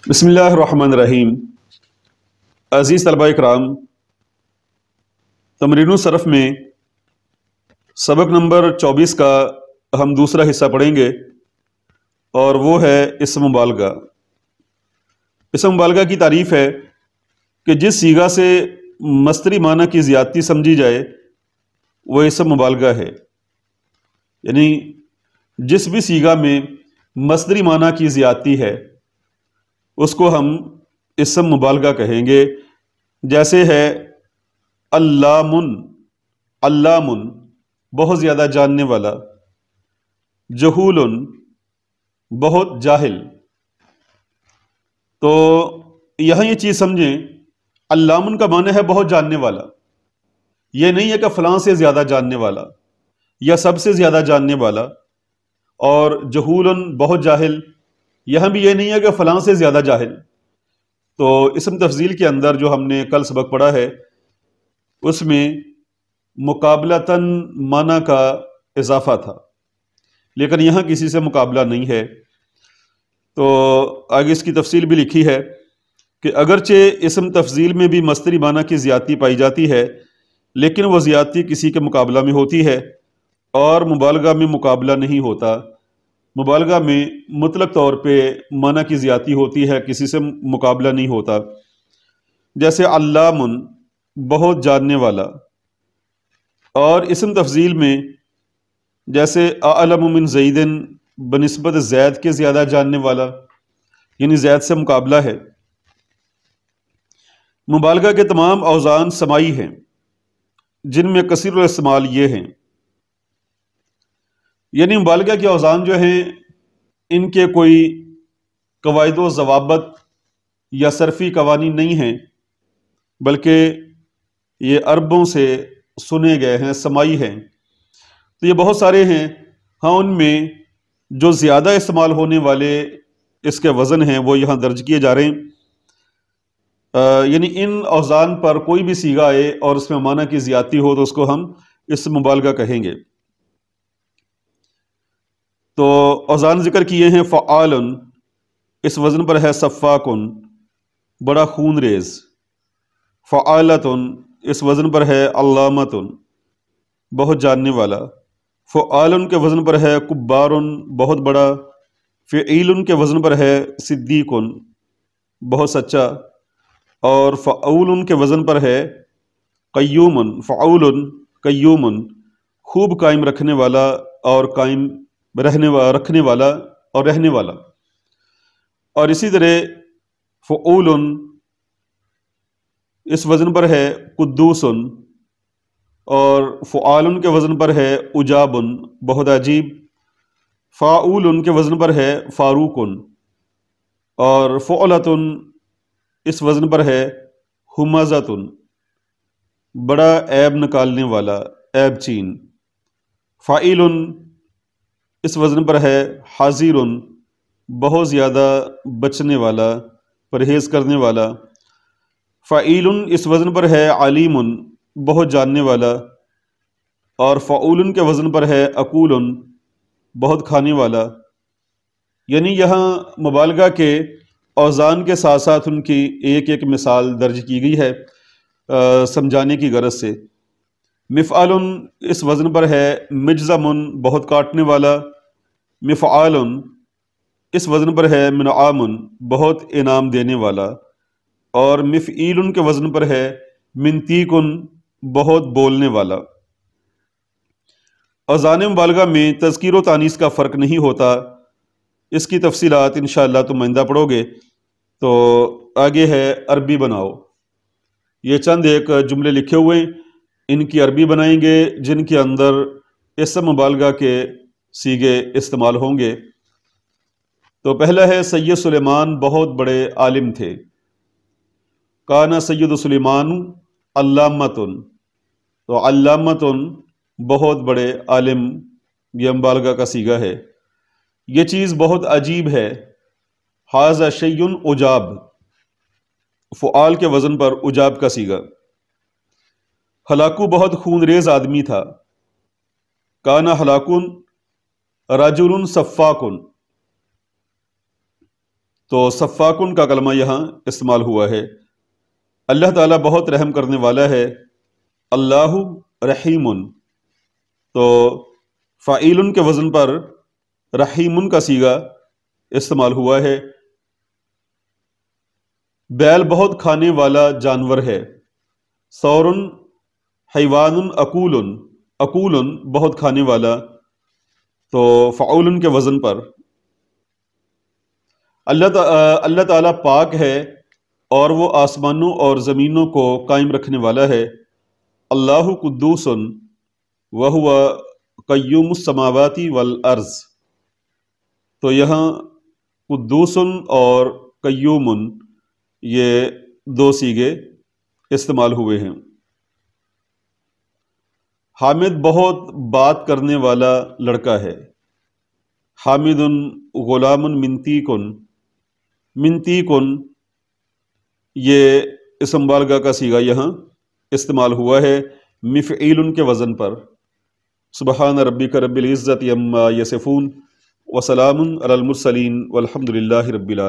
بسم اللہ الرحمن الرحیم۔ عزیز طلبہ اکرام، تمرین الصرف میں سبق نمبر 24 کا ہم دوسرا حصہ پڑھیں گے، اور وہ ہے اسم مبالغہ۔ اسم مبالغہ کی تعریف ہے کہ جس صیغہ سے مصدری معنی کی زیادتی سمجھی جائے وہ اسم مبالغہ ہے، یعنی جس بھی صیغہ میں مصدری معنی کی زیادتی ہے اس کو ہم اسم مبالغہ کہیں گے۔ جیسے ہے علامن، علامن بہت زیادہ جاننے والا، جہولن بہت جاہل۔ تو یہاں یہ چیز سمجھیں، علامن کا معنی ہے بہت جاننے والا، یہ نہیں ہے کہ فلاں سے زیادہ جاننے والا یا سب سے زیادہ جاننے والا، اور جہولن بہت جاہل، یہاں بھی یہ نہیں ہے کہ فلاں سے زیادہ جاہل۔ تو اسم تفضیل کے اندر جو ہم نے کل سبق پڑھا ہے اس میں مقابلتاً معنی کا اضافہ تھا، لیکن یہاں کسی سے مقابلہ نہیں ہے۔ تو آگے اس کی تفصیل بھی لکھی ہے کہ اگرچہ اسم تفضیل میں بھی مصدری معنی کی زیادتی پائی جاتی ہے، لیکن وہ زیادتی کسی کے مقابلہ میں ہوتی ہے، اور مبالغہ میں مقابلہ نہیں ہوتا۔ مبالغہ میں مطلق طور پہ معنی کی زیادتی ہوتی ہے، کسی سے مقابلہ نہیں ہوتا۔ جیسے علامن بہت جاننے والا، اور اسم تفضیل میں جیسے اعلم من زیدن بنسبت زید کے زیادہ جاننے والا، یعنی زید سے مقابلہ ہے۔ مبالغہ کے تمام اوزان سماعی ہیں، جن میں کثیر الاستعمال یہ ہیں، یعنی مبالغہ کے اوزان جو ہیں ان کے کوئی قواعد و ضوابط یا صرفی قوانین نہیں ہیں، بلکہ یہ عربوں سے سنے گئے ہیں، سماعی ہیں۔ تو یہ بہت سارے ہیں، ہاں ان میں جو زیادہ استعمال ہونے والے اس کے وزن ہیں وہ یہاں درج کیے جا رہے ہیں۔ یعنی ان اوزان پر کوئی بھی صیغہ آئے اور اس میں معنی کی زیادتی ہو تو اس کو ہم اسم مبالغہ کہیں گے۔ تو اوزان ذکر کیے ہیں، فعالن اس وزن پر ہے صفاکن بڑا خون ریز، فعالتن اس وزن پر ہے علامتن بہت جاننے والا، فعالن کے وزن پر ہے کبارن بہت بڑا، فعیلن کے وزن پر ہے صدیقن بہت سچا، اور فعولن کے وزن پر ہے قیومن، فعولن قیومن خوب قائم رکھنے والا اور قائم رکھنے والا اور رہنے والا۔ اور اسی طرح فعولن اس وزن پر ہے قدوسن، اور فعالن کے وزن پر ہے عجابن بہت عجیب، فاعولن کے وزن پر ہے فاروقن، اور فعلتن اس وزن پر ہے ہمزتن بڑا عیب نکالنے والا، عیب چین، فاعلن اس وزن پر ہے حاضرن بہت زیادہ بچنے والا، پرہیز کرنے والا، فعیلن اس وزن پر ہے علیمن بہت جاننے والا، اور فعولن کے وزن پر ہے عقولن بہت کھانے والا۔ یعنی یہاں مبالغہ کے اوزان کے ساتھ ساتھ ان کی ایک ایک مثال درج کی گئی ہے سمجھانے کی غرض سے۔ مفعالن اس وزن پر ہے مجزمن بہت کاٹنے والا، مفعالن اس وزن پر ہے منعامن بہت انعام دینے والا، اور مفعیلن کے وزن پر ہے منطیقن بہت بولنے والا۔ اوزان مبالغہ میں تذکیر و تانیث کا فرق نہیں ہوتا، اس کی تفصیلات انشاءاللہ تم آئندہ پڑھو گے۔ تو آگے ہے عربی بناؤ۔ یہ چند ایک جملے لکھے ہوئے ہیں، ان کی عربی بنائیں گے جن کے اندر اسم مبالغہ کے صیغے استعمال ہوں گے۔ تو پہلا ہے سید سلیمان بہت بڑے عالم تھے، کانا سید سلیمان علامتن، تو علامتن بہت بڑے عالم، یہ مبالغہ کا صیغہ ہے۔ یہ چیز بہت عجیب ہے، ھذا شیء عجاب، فعال کے وزن پر عجاب کا صیغہ۔ ہلاکو بہت خون ریز آدمی تھا، کانا ہلاکن رجل صفاکن، تو سفاکن کا کلمہ یہاں استعمال ہوا ہے۔ اللہ تعالیٰ بہت رحم کرنے والا ہے۔ اللہ رحیم، تو فعیل کے وزن پر رحیم کا صیغہ استعمال ہوا ہے۔ بیل بہت کھانے والا جانور ہے۔ ثور حیوان اکول، اکول بہت کھانے والا، تو فعول کے وزن پر۔ اللہ تعالیٰ پاک ہے اور وہ آسمانوں اور زمینوں کو قائم رکھنے والا ہے۔ اللہ قدوس وہو قیوم السماوات والارض، تو یہاں قدوس اور قیوم یہ دو صیغے استعمال ہوئے ہیں۔ حامد بہت بات کرنے والا لڑکا ہے۔ حامد غلام منطیق، منطیق یہ اسم بالغہ کا صیغہ یہاں استعمال ہوا ہے مفعیل کے وزن پر۔ سبحان ربک رب العزت عما یصفون وسلام علی المرسلین والحمد للہ رب العالمین۔